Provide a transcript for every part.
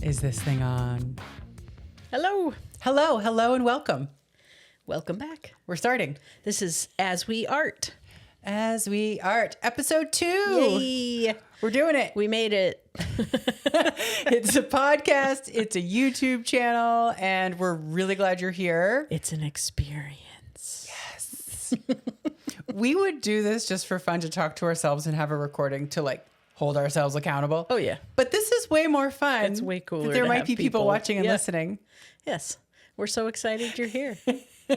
Is this thing on? Hello. Hello, and welcome. Welcome back. We're starting. This is As We Art. As We Art, episode 2. Yay. We're doing it. We made it. It's a podcast. It's a YouTube channel, and we're really glad you're here. It's an experience. Yes. We would do this just for fun to talk to ourselves and have a recording to like hold ourselves accountable. Oh, yeah. But this is way more fun. It's way cooler. There to might have be people watching and Yeah. listening. Yes. We're so excited you're here.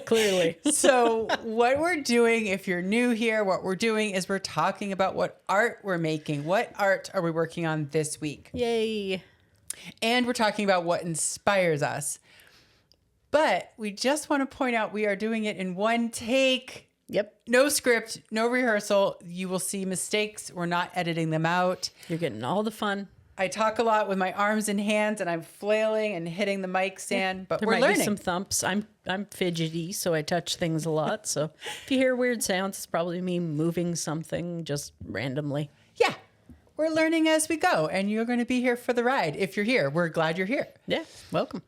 Clearly. So what we're doing, if you're new here, what we're doing is we're talking about what art we're making. What art are we working on this week? Yay. And we're talking about what inspires us. But we just want to point out we are doing it in one take. Yep. No script, no rehearsal. You will see mistakes. We're not editing them out. You're getting all the fun. I talk a lot with my arms and hands, and I'm flailing and hitting the mic stand, but There we're might learning. be some thumps. I'm fidgety, so I touch things a lot. So if you hear weird sounds, it's probably me moving something just randomly. Yeah, we're learning as we go, and you're going to be here for the ride. If you're here, we're glad you're here. Yeah. Welcome.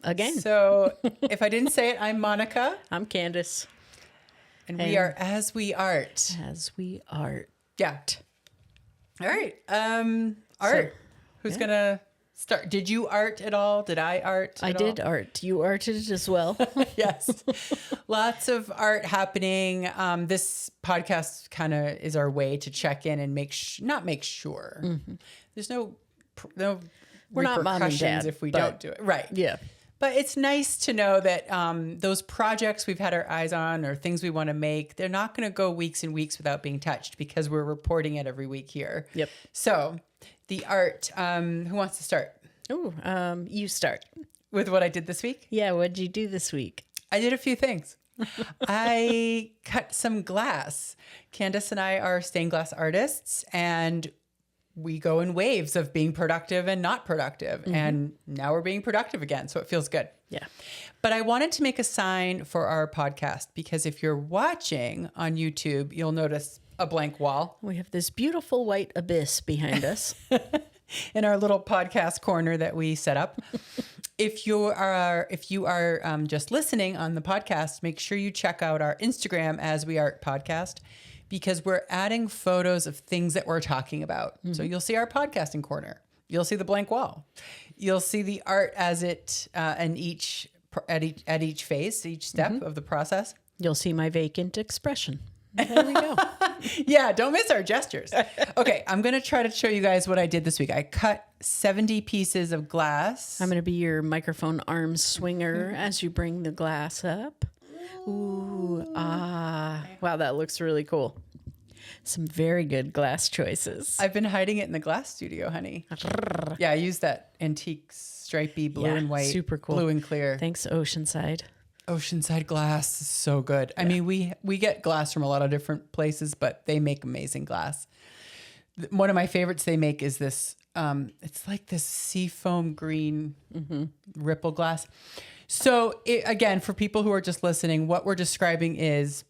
Again. So if I didn't say it, I'm Monica, I'm Candace. and we are As We Art. As We Art. Yeah. All right. Art. Who's going to start? Did you art at all? Did I art at I did all? art. You arted as well. Yes. Lots of art happening. This podcast kind of is our way to check in and not make sure. Mm-hmm. There's no We're not mom and repercussions dad, if we but- don't do it. Right. Yeah. But it's nice to know that those projects we've had our eyes on or things we want to make, they're not going to go weeks and weeks without being touched because we're reporting it every week here. Yep. So the art, who wants to start Oh, you start. with what I did this week? Yeah. What'd you do this week? I did a few things. I cut some glass. Candace and I are stained glass artists, and we go in waves of being productive and not productive. Mm-hmm. And now we're being productive again. So it feels good. Yeah. But I wanted to make a sign for our podcast because if you're watching on YouTube, you'll notice a blank wall We have this beautiful white abyss behind us. in our little podcast corner that we set up. If you are just listening on the podcast, make sure you check out our Instagram As We Art podcast because we're adding photos of things that we're talking about. Mm-hmm. So you'll see our podcasting corner. You'll see the blank wall. You'll see the art as it at each phase, each step of the process. You'll see my vacant expression. There we go. Yeah, don't miss our gestures. Okay, I'm going to try to show you guys what I did this week. I cut 70 pieces of glass. I'm going to be your microphone arm swinger as you bring the glass up. Ooh, wow, that looks really cool. Some very good glass choices. I've been hiding it in the glass studio, honey. Yeah, I used that antique stripy blue Yeah, and white. super cool. Blue and clear. Thanks, Oceanside. Oceanside glass is so good. I mean, we get glass from a lot of different places, but they make amazing glass. One of my favorites they make is this, it's like this seafoam green ripple glass. So again, for people who are just listening, what we're describing is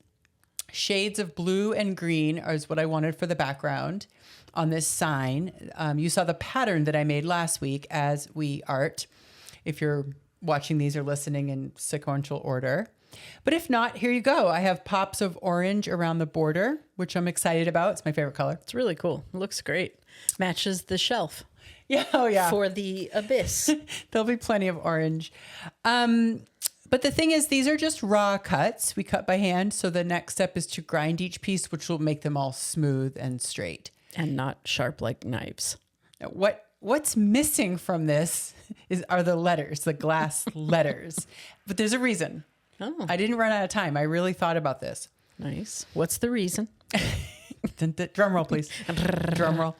shades of blue and green is what I wanted for the background on this sign. You saw the pattern that I made last week As We Art. If you're watching these or listening in sequential order. But if not, here you go. I have pops of orange around the border, which I'm excited about. It's my favorite color. It's really cool. It looks great. Matches the shelf. Yeah, oh yeah. For the abyss. There'll be plenty of orange. But the thing is, these are just raw cuts. We cut by hand. So the next step is to grind each piece, which will make them all smooth and straight. And not sharp like knives. Now, what's missing from this are the letters, the glass letters. But there's a reason. Oh, I didn't run out of time. I really thought about this. nice. What's the reason? Drum roll, please. Drum roll.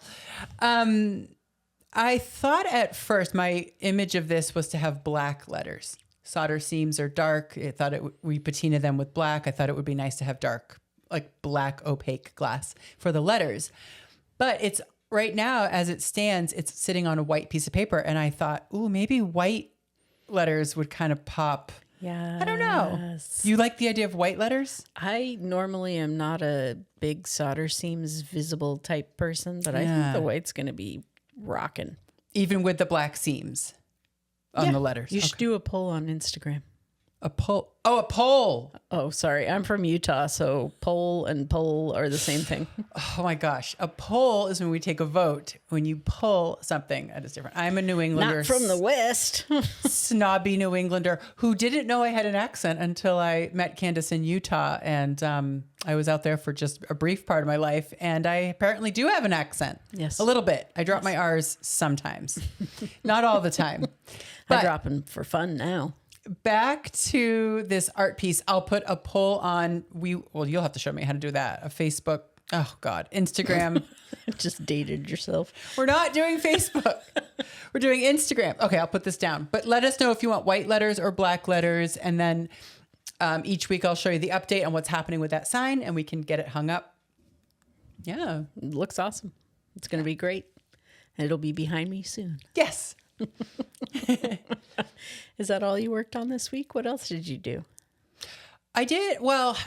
I thought at first my image of this was to have black letters. Solder seams are dark. I thought we patina them with black. I thought it would be nice to have dark, like black opaque glass for the letters. But it's right now, as it stands, it's sitting on a white piece of paper. And I thought, ooh, maybe white letters would kind of pop. Yeah. I don't know. You like the idea of white letters? I normally am not a big solder seams visible type person, but I think Yeah. the white's going to be rocking. Even with the black seams. on the letters. You should do a poll on Instagram. A poll. Oh, a poll. Oh, sorry. I'm from Utah, so poll and poll are the same thing. Oh my gosh. A poll is when we take a vote. When you pull something, that is different. I'm a New Englander. Not from the West. Snobby New Englander who didn't know I had an accent until I met Candace in Utah. And I was out there for just a brief part of my life. And I apparently do have an accent. Yes. A little bit. I drop my R's sometimes. Not all the time. But I drop them for fun now. back to this art piece. I'll put a poll on you'll have to show me how to do that. A Facebook. Oh God, Instagram. Just dated yourself. We're not doing Facebook. We're doing Instagram. Okay, I'll put this down. But let us know if you want white letters or black letters. And then each week I'll show you the update on what's happening with that sign and we can get it hung up. Yeah. It looks awesome. It's going to be great. And it'll be behind me soon. Yes. Is that all you worked on this week? What else did you do? I did. Well,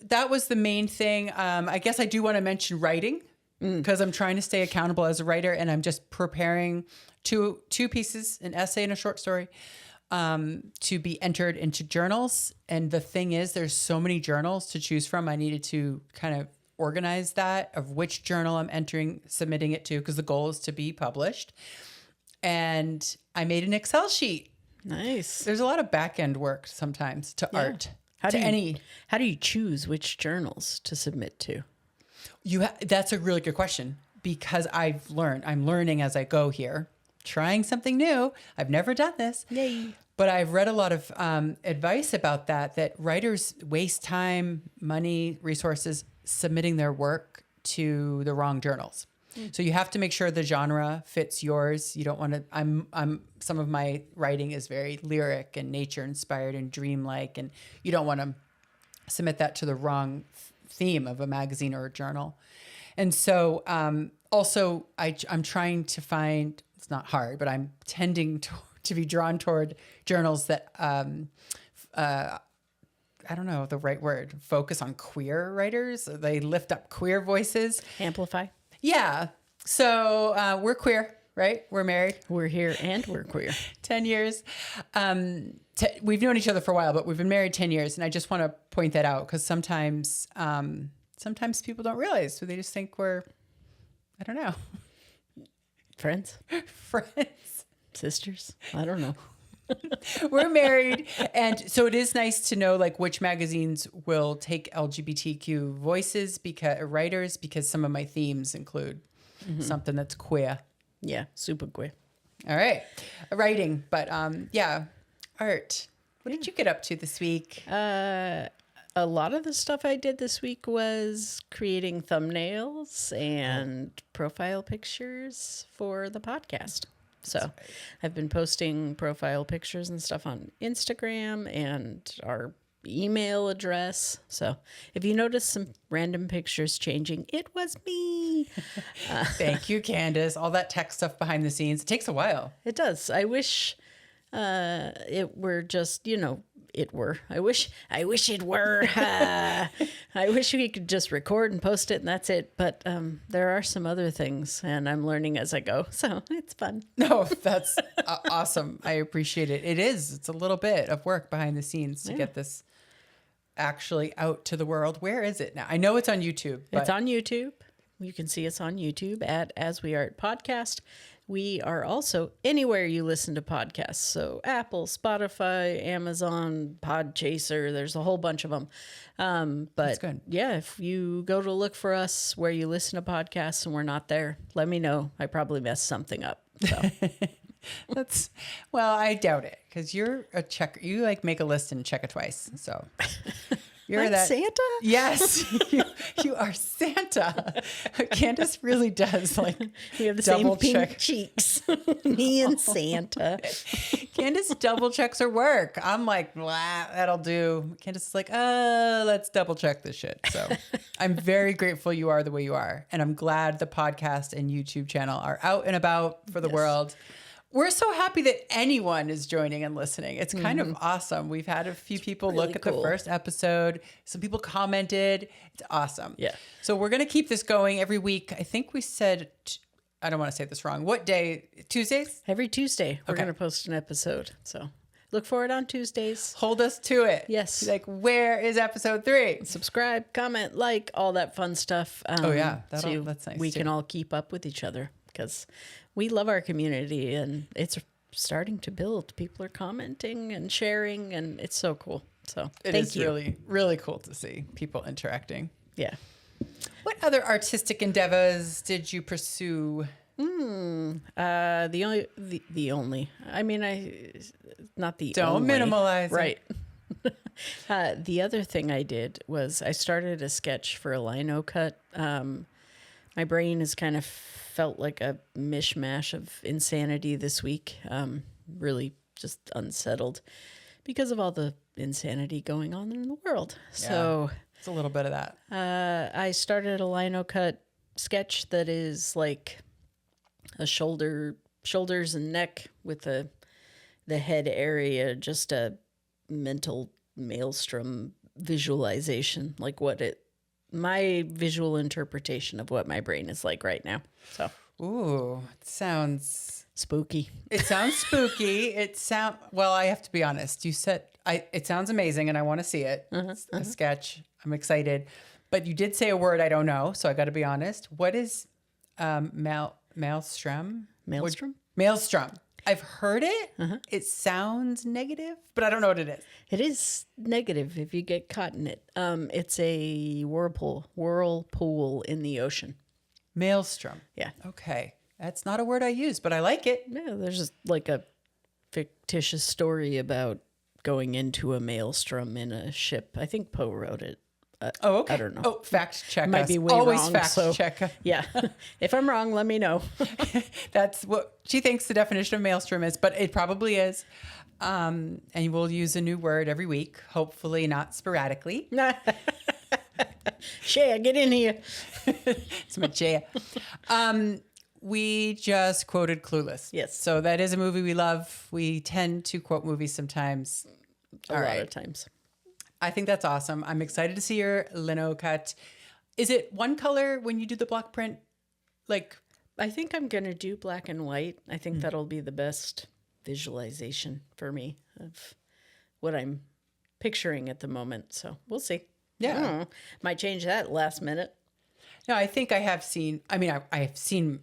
that was the main thing. I guess I do want to mention writing because I'm trying to stay accountable as a writer, and I'm just preparing two pieces, an essay and a short story, to be entered into journals. And the thing is, there's so many journals to choose from. I needed to kind of organize that of which journal I'm submitting it to, because the goal is to be published. And I made an Excel sheet. Nice. There's a lot of back end work sometimes to art. How do you choose which journals to submit to? That's a really good question, because I'm learning as I go here, trying something new. I've never done this. Yay. But I've read a lot of advice about that writers waste time, money, resources submitting their work to the wrong journals. So you have to make sure the genre fits yours. You don't want to, some of my writing is very lyric and nature inspired and dreamlike, and you don't want to submit that to the wrong theme of a magazine or a journal. And so, also I'm trying to find, it's not hard, but I'm tending to be drawn toward journals that, I don't know the right word, focus on queer writers. They lift up queer voices. Amplify. Yeah. So we're queer, right? We're married. We're here and we're queer. 10 years. We've known each other for a while, but we've been married 10 years. And I just want to point that out because sometimes people don't realize. So they just think we're, I don't know. Friends? Friends. Sisters? I don't know. We're married. And so it is nice to know like which magazines will take LGBTQ voices, because some of my themes include something that's queer. Yeah, super queer. All right. Writing. But art. What did you get up to this week? A lot of the stuff I did this week was creating thumbnails and profile pictures for the podcast. So I've been posting profile pictures and stuff on Instagram and our email address. So if you notice some random pictures changing, it was me. Thank you, Candace. All that tech stuff behind the scenes. It takes a while. It does. I wish it were just, I wish it were. I wish we could just record and post it and that's it. But there are some other things and I'm learning as I go. So it's fun. No, that's awesome. I appreciate it. It is. It's a little bit of work behind the scenes to get this actually out to the world. Where is it now? I know it's on YouTube. It's on YouTube. You can see us on YouTube at As We Art Podcast. We are also anywhere you listen to podcasts. So Apple, Spotify, Amazon, Podchaser, there's a whole bunch of them. But that's good. Yeah, if you go to look for us where you listen to podcasts and we're not there, let me know. I probably messed something up. So. I doubt it because you're a checker. You like make a list and check it twice. So you're like that Santa? Yes, you are Santa. Candace really does like we have the double same check. pink cheeks. Me and Santa. Candace double checks her work. I'm like, blah, that'll do. Candace is like, let's double check this shit. So I'm very grateful you are the way you are. And I'm glad the podcast and YouTube channel are out and about for the world. We're so happy that anyone is joining and listening. It's kind of awesome. We've had a few people really look at cool. the first episode. Some people commented. It's awesome. Yeah. So we're going to keep this going every week. I think we said I don't want to say this wrong. What day? Tuesdays? Every Tuesday, we're Okay. going to post an episode. So look for it on Tuesdays. Hold us to it. Yes. Like, where is episode 3? Subscribe, comment, like, all that fun stuff. Oh, yeah. So That's nice, we too. can all keep up with each other because we love our community and it's starting to build. People are commenting and sharing, and it's so cool. So It thank is you. really, really cool to see people interacting. Yeah. What other artistic endeavors did you pursue? The only. I mean, not the Don't only. minimalize it. Right. The other thing I did was I started a sketch for a lino cut. My brain has kind of felt like a mishmash of insanity this week. Really just unsettled because of all the insanity going on in the world. So It's a little bit of that. I started a lino cut sketch that is like a shoulders and neck with the head area, just a mental maelstrom visualization, like my visual interpretation of what my brain is like right now. So Ooh, it sounds spooky. spooky. Well, I have to be honest. You said it sounds amazing and I want to see it. It's a sketch. I'm excited. But you did say a word I don't know, so I got to be honest. What is maelstrom? Maelstrom? Maelstrom. I've heard it. It sounds negative, but I don't know what it is. It is negative if you get caught in it. It's a whirlpool in the ocean. Maelstrom. Yeah. Okay. That's not a word I use, but I like it. Yeah, there's just like a fictitious story about going into a maelstrom in a ship. I think Poe wrote it. Oh, okay. I don't know. Oh, fact check Might us. be way Always wrong, fact so- check. Yeah. If I'm wrong, let me know. That's what she thinks the definition of maelstrom is, but it probably is. And we'll use a new word every week, hopefully not sporadically. Shea, get in here. It's my Jaya. We just quoted Clueless. Yes. So that is a movie we love. We tend to quote movies sometimes. A lot of times. I think that's awesome. I'm excited to see your lino cut. Is it one color when you do the block print? Like, I think I'm going to do black and white. I think that'll be the best visualization for me of what I'm picturing at the moment. So we'll see. Yeah. I don't know. Might change that last minute. no, I think I have seen, I have seen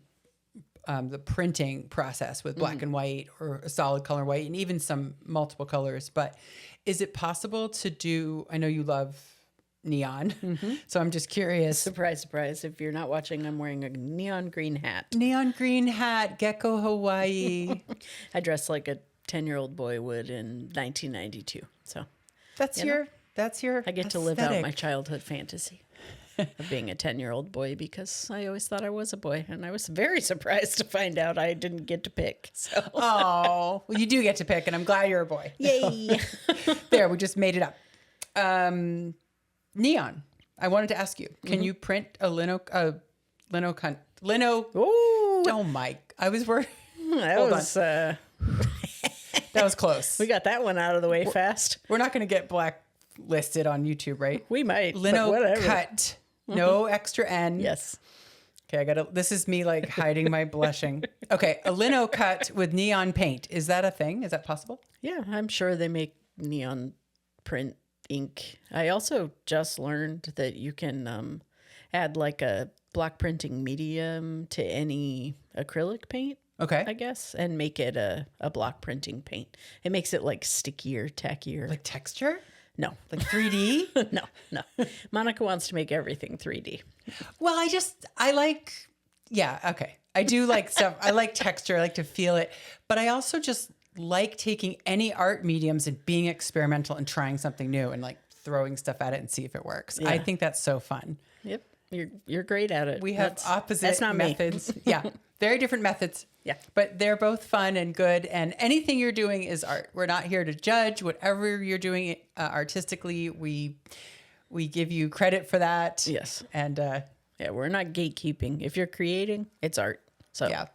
the printing process with black and white or a solid color white and even some multiple colors. But is it possible to do, I know you love neon, so I'm just curious. Surprise, surprise. If you're not watching, I'm wearing a neon green hat. Neon green hat, gecko Hawaii. I dress like a 10-year-old boy would in 1992. So That's your I get to live out my aesthetic. childhood fantasy of being a 10-year-old boy because I always thought I was a boy. And I was very surprised to find out I didn't get to pick. So, Oh, well, you do get to pick, and I'm glad you're a boy. yay. There, we just made it up. Neon. I wanted to ask you, can you print a lino? Ooh, Oh my! I was worried. that Hold was, That was close. we got that one out of the way fast. We're not going to get blacklisted on YouTube, right? We might, but Lino whatever. cut. No extra N. Yes. Okay, I gotta. This is me like hiding my blushing. Okay, a lino cut with neon paint. Is that a thing? Is that possible? Yeah, I'm sure they make neon print ink. I also just learned that you can add like a block printing medium to any acrylic paint, Okay. I guess, and make it a block printing paint. It makes it like stickier, tackier. Like texture? No, Like 3D? no. Monica wants to make everything 3D. Well, I like, yeah, okay. I do like stuff. I like texture. I like to feel it. But I also just like taking any art mediums and being experimental and trying something new and like throwing stuff at it and see if it works. I Yeah. think that's so fun. Yep, you're great at it. We have opposite that's not me. methods. Yeah, very different methods. Yeah. But they're both fun and good. And anything you're doing is art. We're not here to judge whatever you're doing artistically. We give you credit for that. Yes. And Yeah, we're not gatekeeping. If you're creating, it's art. So yeah.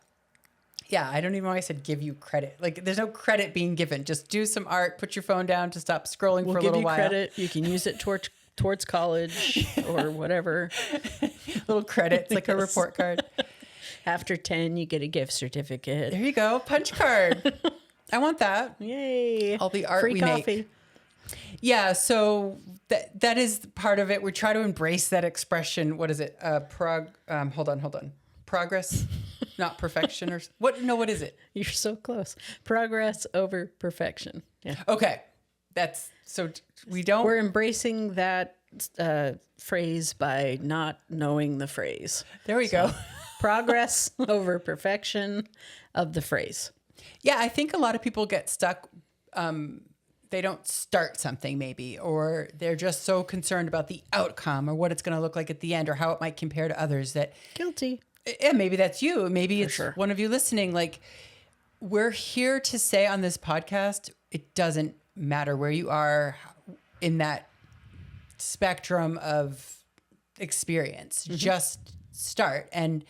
Yeah, I don't even know why I said give you credit. Like, there's no credit being given. Just do some art, put your phone down to stop scrolling we'll for a give little you while. credit. You can use it towards college or whatever. Little credits, like a Yes. report card. After 10, you get a gift certificate. There you go. Punch card. I want that. Yay. All the art Free we coffee. make. Yeah, so that is part of it. We try to embrace that expression. What is it? Hold on. Progress, not perfection, or what? No, what is it? You're so close. Progress over perfection. Yeah. Okay, that's so we don't. We're embracing that phrase by not knowing the phrase. There we go. Progress over perfection of the phrase. Yeah, I think a lot of people get stuck. They don't start something maybe, or they're just so concerned about the outcome or what it's going to look like at the end or how it might compare to others that. Guilty. Yeah, maybe that's you. Maybe it's sure. one of you listening. Like, we're here to say on this podcast, it doesn't matter where you are in that spectrum of experience. Just start and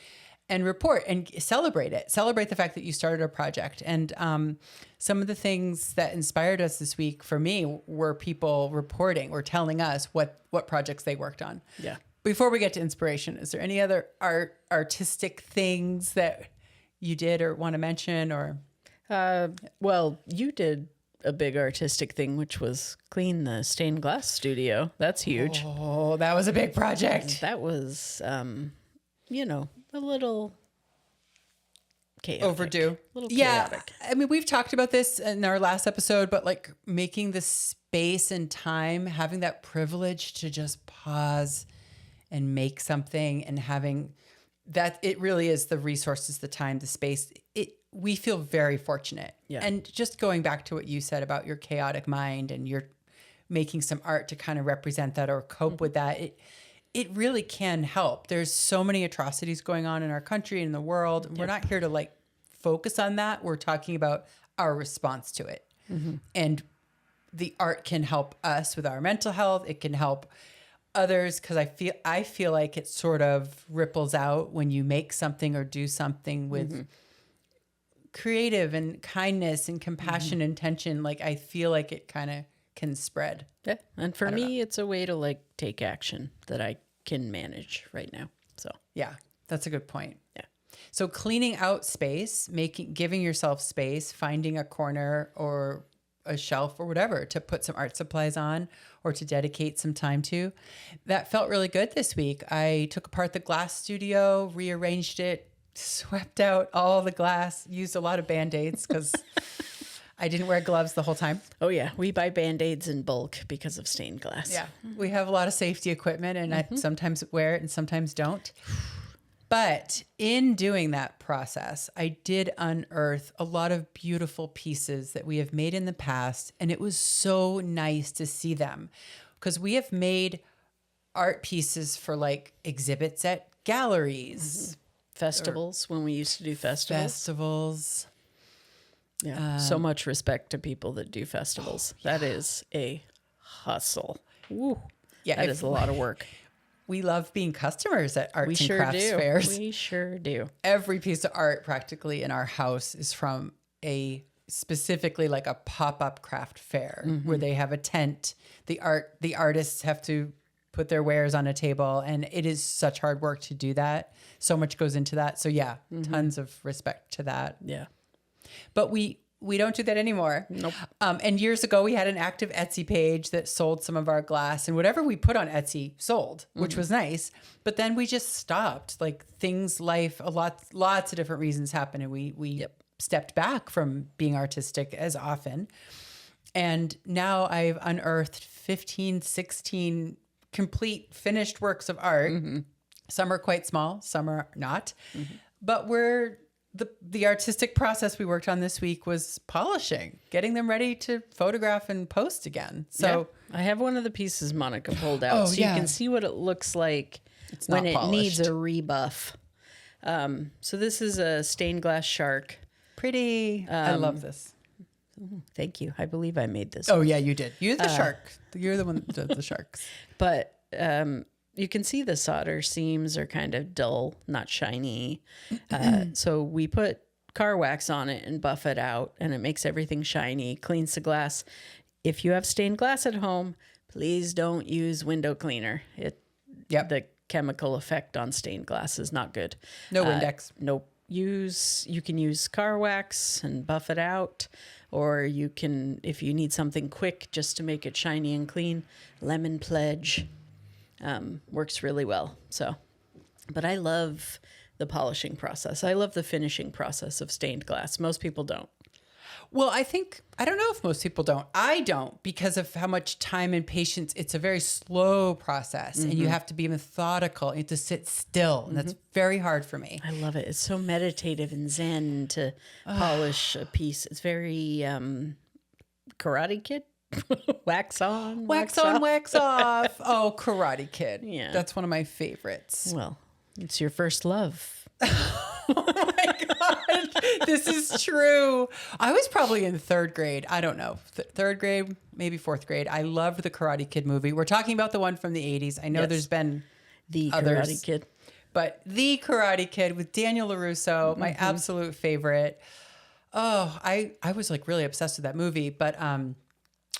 report and celebrate it. Celebrate the fact that you started a project. And some of the things that inspired us this week for me were people reporting or telling us what projects they worked on. Yeah. Before we get to inspiration, is there any other artistic things that you did or want to mention? Or Well, you did a big artistic thing, which was clean the stained glass studio. That's huge. Oh, that was a big project. That was, a little chaotic. Overdue. Little Yeah. chaotic. I mean, we've talked about this in our last episode, but like making the space and time, having that privilege to just pause and make something and having that, it really is the resources, the time, the space. We feel very fortunate. Yeah. And just going back to what you said about your chaotic mind and you're making some art to kind of represent that or cope with that, it really can help. There's so many atrocities going on in our country and in the world. Yep. We're not here to like focus on that. We're talking about our response to it. And the art can help us with our mental health. It can help others because I feel like it sort of ripples out when you make something or do something with creative and kindness and compassion and intention. Like I feel like it kind of can spread. Yeah. And for me, it's a way to like take action that I can manage right now. So yeah, that's a good point. Yeah. So cleaning out space, giving yourself space, finding a corner or a shelf or whatever to put some art supplies on or to dedicate some time to. That felt really good this week. I took apart the glass studio, rearranged it, swept out all the glass, used a lot of Band-Aids because I didn't wear gloves the whole time. Oh yeah, we buy Band-Aids in bulk because of stained glass. Yeah, we have a lot of safety equipment and I sometimes wear it and sometimes don't. But in doing that process, I did unearth a lot of beautiful pieces that we have made in the past. And it was so nice to see them because we have made art pieces for like exhibits at galleries. Festivals, when we used to do festivals. Yeah. So much respect to people that do festivals. That is a hustle. Woo. Yeah, that is a lot of work. We love being customers at arts and sure crafts do. fairs. We sure do. Every piece of art practically in our house is from specifically like a pop-up craft fair where they have a tent. The artists have to put their wares on a table and it is such hard work to do that. So much goes into that. So yeah, tons of respect to that. Yeah. But we don't do that anymore. Nope. And years ago, we had an active Etsy page that sold some of our glass and whatever we put on Etsy sold, which was nice. But then we just stopped. Like lots of different reasons happened. And we stepped back from being artistic as often. And now I've unearthed 15, 16 complete finished works of art. Some are quite small, some are not. But the artistic process we worked on this week was polishing, getting them ready to photograph and post again. So I have one of the pieces Monica pulled out so you can see what it looks like when it needs a rebuff. So this is a stained glass shark. Pretty. I love this. Thank you. I believe I made this. Oh yeah, you did. You're the shark. You're the one that does the sharks. But you can see the solder seams are kind of dull, not shiny. So we put car wax on it and buff it out, and it makes everything shiny, cleans the glass. If you have stained glass at home, please don't use window cleaner. The chemical effect on stained glass is not good. No Windex. Nope. You can use car wax and buff it out, or you can, if you need something quick just to make it shiny and clean, lemon pledge works really well. So, but I love the polishing process. I love the finishing process of stained glass. Most people don't. Well, I don't know if most people don't. I don't, because of how much time and patience. It's a very slow process, and you have to be methodical. You have to sit still, and that's very hard for me. I love it. It's so meditative and zen to polish a piece. It's very Karate Kid. Wax on, Wax on, off. wax off. Oh, Karate Kid. Yeah. That's one of my favorites. Well, it's your first love. Oh my God. This is true. I was probably in third grade. I don't know. Third grade, maybe fourth grade. I loved the Karate Kid movie. We're talking about the one from the 80s. I know there's been The others, Karate Kid. but the Karate Kid with Daniel LaRusso, my absolute favorite. Oh, I was like really obsessed with that movie, but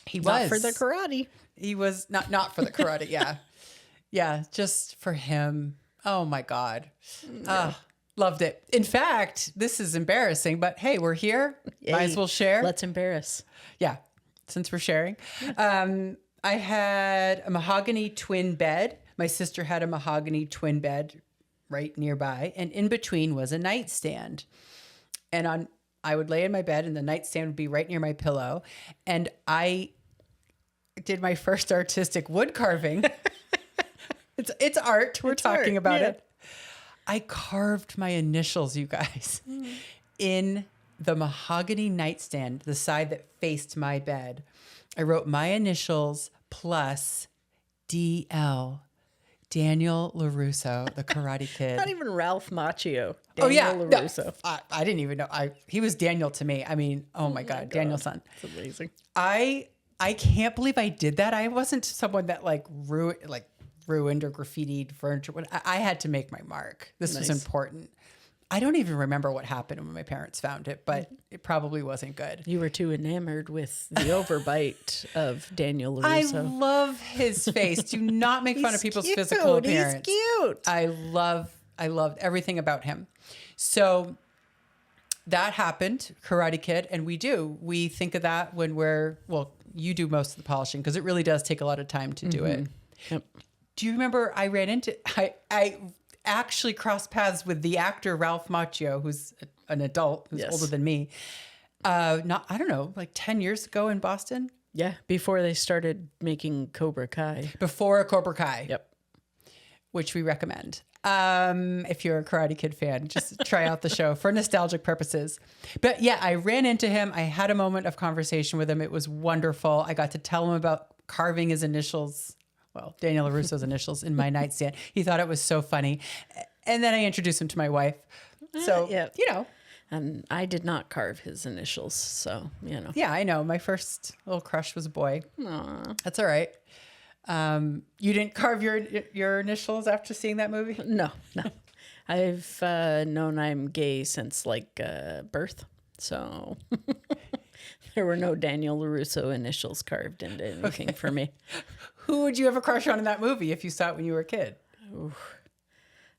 he Not was for the karate. He was not for the karate. Yeah. Yeah. Just for him. Oh my God. Loved it. In fact, this is embarrassing, but hey, we're here. Might as well share. Let's embarrass. Yeah. Since we're sharing. I had a mahogany twin bed. My sister had a mahogany twin bed right nearby. And in between was a nightstand. And I would lay in my bed and the nightstand would be right near my pillow. And I did my first artistic wood carving. It's art. We're talking about it. I carved my initials, you guys, in the mahogany nightstand, the side that faced my bed. I wrote my initials plus DL, Daniel LaRusso, the Karate Kid. Not even Ralph Macchio. Daniel LaRusso. No, I didn't even know. He was Daniel to me. I mean, oh my God, Daniel's son. It's amazing. I can't believe I did that. I wasn't someone that ruined or graffitied furniture. I had to make my mark. This was important. I don't even remember what happened when my parents found it, but it probably wasn't good. You were too enamored with the overbite of Daniel I LaRusso. love his face. Do not make fun of people's physical appearance. He's cute. I loved everything about him. So that happened, Karate Kid, and we think of that when you do most of the polishing because it really does take a lot of time to do it. Yep. Do you remember I actually crossed paths with the actor Ralph Macchio, who's an adult, who's older than me. I don't know, like 10 years ago in Boston. Yeah, before they started making Cobra Kai. Before Cobra Kai. Yep. Which we recommend. If you're a Karate Kid fan, just try out the show for nostalgic purposes. But yeah, I ran into him. I had a moment of conversation with him. It was wonderful. I got to tell him about carving his initials. Well, Daniel LaRusso's initials in my nightstand. He thought it was so funny. And then I introduced him to my wife. So, And I did not carve his initials, so, Yeah, I know. My first little crush was a boy. Aww. That's all right. You didn't carve your initials after seeing that movie? No. I've known I'm gay since, birth, so... There were no Daniel LaRusso initials carved into anything for me. Who would you have a crush on in that movie if you saw it when you were a kid?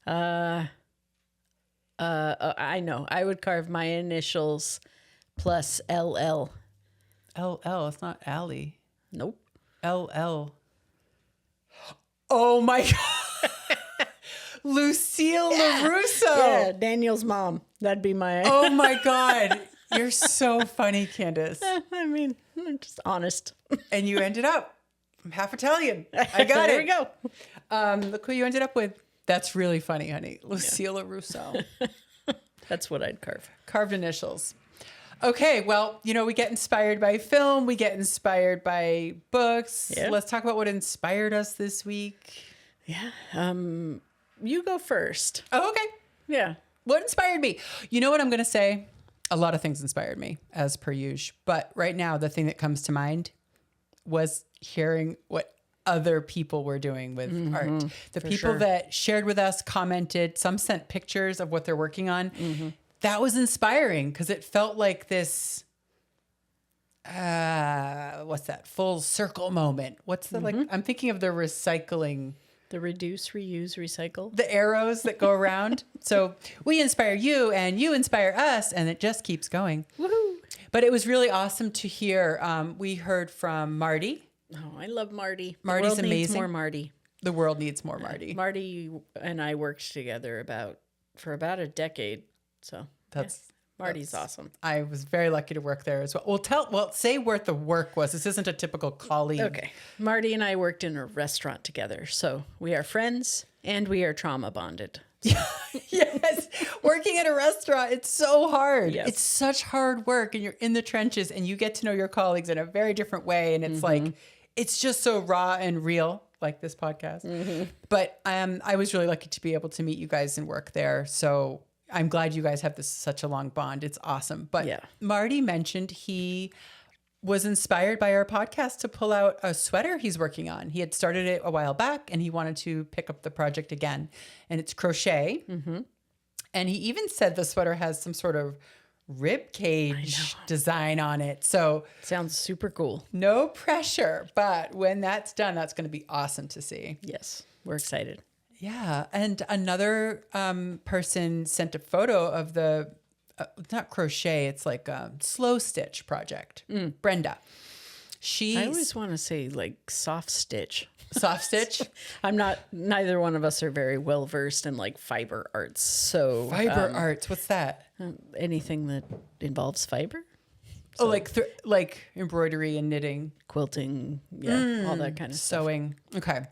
I know. I would carve my initials plus LL. LL. It's not Allie. Nope. LL. Oh my God. Lucille LaRusso. Yeah, Daniel's mom. That'd be my... Oh my God. You're so funny, Candace. I mean, I'm just honest. And you ended up, I'm half Italian. I got there it. There we go. Look who you ended up with. That's really funny, honey. Lucille LaRusso. That's what I'd carve. Carved initials. Okay, well, we get inspired by film. We get inspired by books. Yeah. Let's talk about what inspired us this week. Yeah. You go first. Oh, okay. Yeah. What inspired me? You know what I'm going to say? A lot of things inspired me, as per usual. But right now, the thing that comes to mind was hearing what other people were doing with art. The people that shared with us, commented, some sent pictures of what they're working on. That was inspiring because it felt like this, what's that, full circle moment. What's the, I'm thinking of the recycling The reduce, reuse, recycle. The arrows that go around. So we inspire you and you inspire us, and it just keeps going. Woohoo! But it was really awesome to hear. We heard from Marty. Oh, I love Marty. Marty's the world needs amazing. more Marty. The world needs more Marty. Marty and I worked together for about a decade. So Marty's awesome. I was very lucky to work there as well. Say where the work was. This isn't a typical colleague. Okay. Marty and I worked in a restaurant together. So we are friends and we are trauma bonded. Yes. Working at a restaurant, it's so hard. Yes. It's such hard work, and you're in the trenches and you get to know your colleagues in a very different way. And it's like, it's just so raw and real, like this podcast. But I was really lucky to be able to meet you guys and work there. So I'm glad you guys have such a long bond. It's awesome. But Marty mentioned he was inspired by our podcast to pull out a sweater he's working on. He had started it a while back and he wanted to pick up the project again. And it's crochet. And he even said the sweater has some sort of rib cage design on it. So sounds super cool. No pressure. But when that's done, that's going to be awesome to see. Yes, we're excited. Yeah. And another person sent a photo of the, not crochet, it's like a slow stitch project. Brenda. I always want to say like soft stitch. Soft stitch? Neither one of us are very well versed in like fiber arts. So fiber arts, what's that? Anything that involves fiber. So, like embroidery and knitting. Quilting, all that kind of sewing. Okay.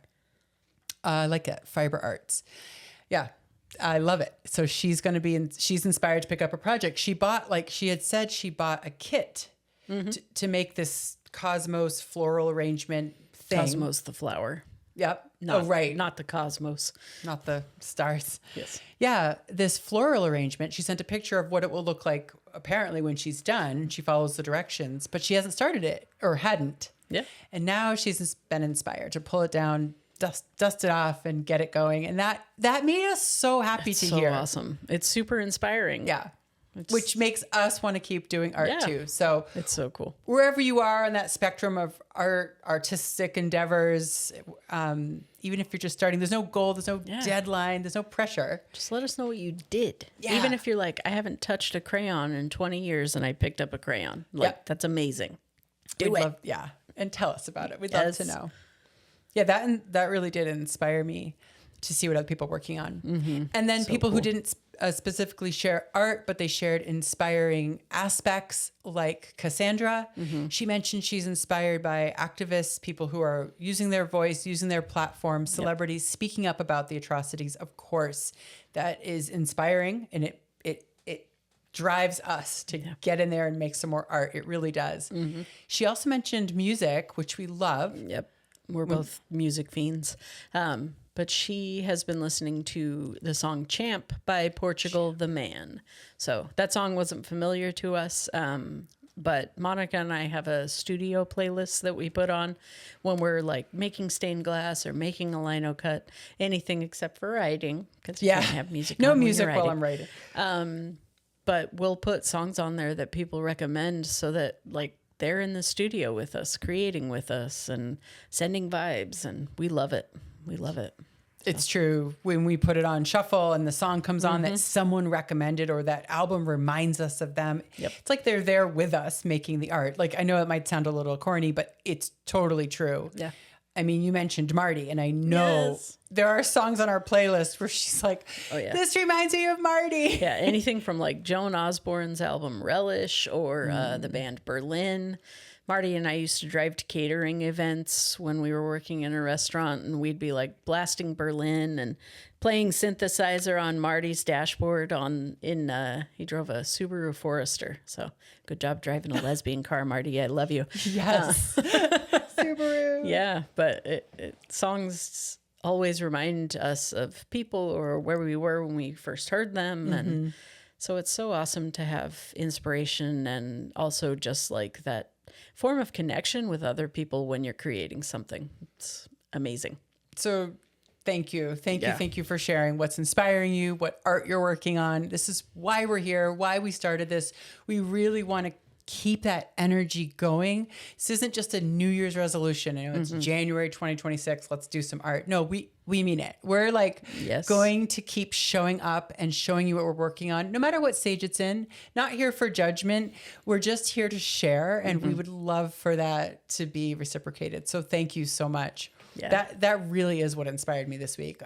I like it. Fiber arts. Yeah. I love it. So she's going to be, she's inspired to pick up a project. She bought she bought a kit to make this cosmos floral arrangement thing. Cosmos the flower. Yep. Right. Not the cosmos. Not the stars. Yes. Yeah. This floral arrangement, she sent a picture of what it will look like apparently when she's done. She follows the directions, but she hasn't started it or hadn't. Yeah. And now she's been inspired to pull it down, dust it off and get it going. And that made us so happy to hear. So awesome. It's super inspiring. Yeah. Which makes us want to keep doing art too. So it's so cool. Wherever you are on that spectrum of artistic endeavors, even if you're just starting, there's no goal, there's no deadline, there's no pressure. Just let us know what you did. Yeah. Even if you're like, I haven't touched a crayon in 20 years and I picked up a crayon. Like, that's amazing. Do it. And tell us about it. We'd love to know. Yeah, that really did inspire me to see what other people are working on. And then people who didn't specifically share art, but they shared inspiring aspects, like Cassandra. She mentioned she's inspired by activists, people who are using their voice, using their platform, celebrities speaking up about the atrocities. Of course, that is inspiring, and it drives us to get in there and make some more art. It really does. She also mentioned music, which we love. Yep. We're both music fiends. But she has been listening to the song Champ by Portugal the Man. So that song wasn't familiar to us. But Monica and I have a studio playlist that we put on when we're like making stained glass or making a lino cut, anything except for writing. Because you can't have music no on music when you're while I'm writing. But we'll put songs on there that people recommend so that like they're in the studio with us, creating with us and sending vibes. And we love it. We love it. It's true. When we put it on shuffle and the song comes on that someone recommended or that album reminds us of them, it's like they're there with us making the art. Like, I know it might sound a little corny, but it's totally true. Yeah. I mean, you mentioned Marty, and I know there are songs on our playlist where she's like, this reminds me of Marty. Yeah, anything from like Joan Osborne's album Relish or the band Berlin. Marty and I used to drive to catering events when we were working in a restaurant, and we'd be like blasting Berlin and playing synthesizer on Marty's dashboard he drove a Subaru Forester. So good job driving a lesbian car, Marty. I love you. Yes. Subaru. Yeah, but songs always remind us of people or where we were when we first heard them. And so it's so awesome to have inspiration and also just like that form of connection with other people when you're creating something. It's amazing. So thank you. Thank you for sharing what's inspiring you, what art you're working on. This is why we're here, why we started this. We really want to keep that energy going. This isn't just a New Year's resolution. You know, it's January 2026. Let's do some art. No, we mean it. We're like going to keep showing up and showing you what we're working on, no matter what stage it's in. Not here for judgment. We're just here to share, and we would love for that to be reciprocated. So thank you so much. Yeah. That really is what inspired me this week.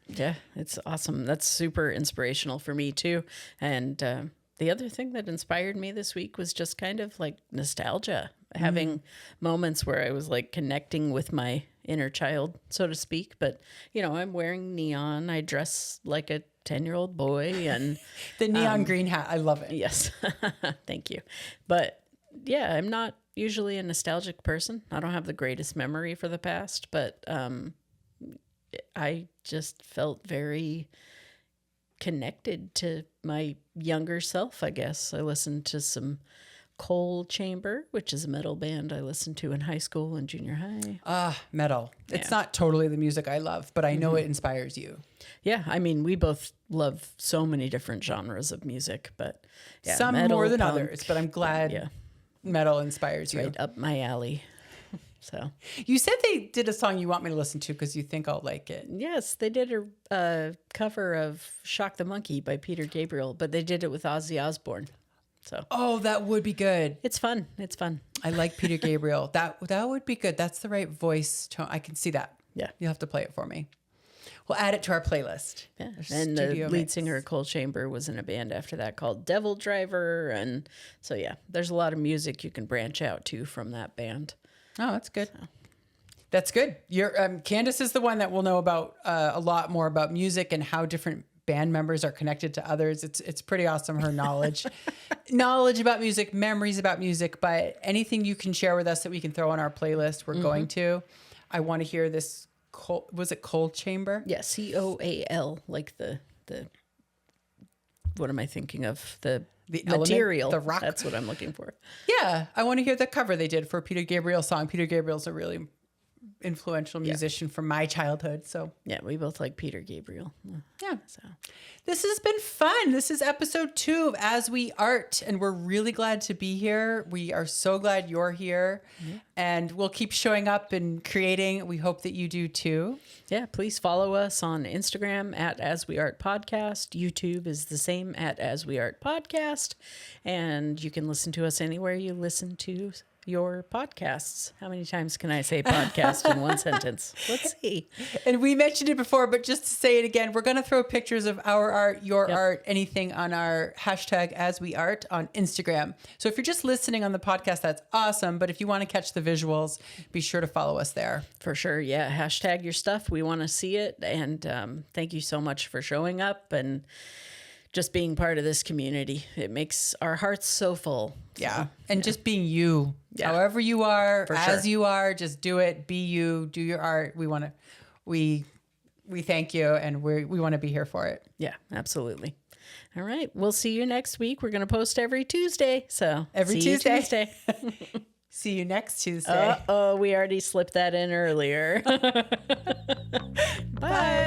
Yeah, it's awesome. That's super inspirational for me too. And the other thing that inspired me this week was just kind of like nostalgia, having moments where I was like connecting with my inner child, so to speak. But, you know, I'm wearing neon. I dress like a 10-year-old boy, and the neon green hat. I love it. Yes. Thank you. But yeah, I'm not usually a nostalgic person. I don't have the greatest memory for the past, but I just felt very connected to my younger self, I guess. I listened to some Coal Chamber, which is a metal band I listened to in high school and junior high. Metal. Yeah. It's not totally the music I love, but I know it inspires you. Yeah, I mean, we both love so many different genres of music, but yeah, some metal, more than punk, others, but I'm glad metal inspires you. Right up my alley. So you said they did a song you want me to listen to because you think I'll like it. Yes, they did a cover of Shock the Monkey by Peter Gabriel, but they did it with Ozzy Osbourne. So that would be good. It's fun. It's fun. I like Peter Gabriel. That would be good. That's the right voice tone. I can see that. Yeah. You'll have to play it for me. We'll add it to our playlist. Yeah. And the lead singer of Coal Chamber was in a band after that called Devil Driver. And so, yeah, there's a lot of music you can branch out to from that band. Oh, that's good. So. That's good. Candace is the one that will know about a lot more about music and how different band members are connected to others. It's pretty awesome, her knowledge. Knowledge about music, memories about music, but anything you can share with us that we can throw on our playlist, we're going to. I want to hear this. Was it Coal Chamber? Yeah, COAL, like the what am I thinking of? The material. Element, the rock. That's what I'm looking for. Yeah, I want to hear the cover they did for a Peter Gabriel song. Peter Gabriel's a really influential musician from my childhood. So yeah, we both like Peter Gabriel. Yeah. So this has been fun. This is episode 2 of As We Art, and we're really glad to be here. We are so glad you're here, and we'll keep showing up and creating. We hope that you do too. Yeah, please follow us on Instagram at As We Art Podcast. YouTube is the same at As We Art Podcast, and you can listen to us anywhere you listen to your podcasts. How many times can I say podcast in one sentence? Let's see. And we mentioned it before, but just to say it again, we're going to throw pictures of our art, your art, anything on our hashtag As We Art on Instagram. So if you're just listening on the podcast, that's awesome. But if you want to catch the visuals, be sure to follow us there. For sure. Yeah. Hashtag your stuff. We want to see it. And thank you so much for showing up and just being part of this community. It makes our hearts so full. Yeah. And just being you, however you are, you are, just do it, be you, do your art. We thank you, and we want to be here for it. Yeah, absolutely. All right. We'll see you next week. We're going to post every Tuesday. So every Tuesday. See you next Tuesday. We already slipped that in earlier. Bye.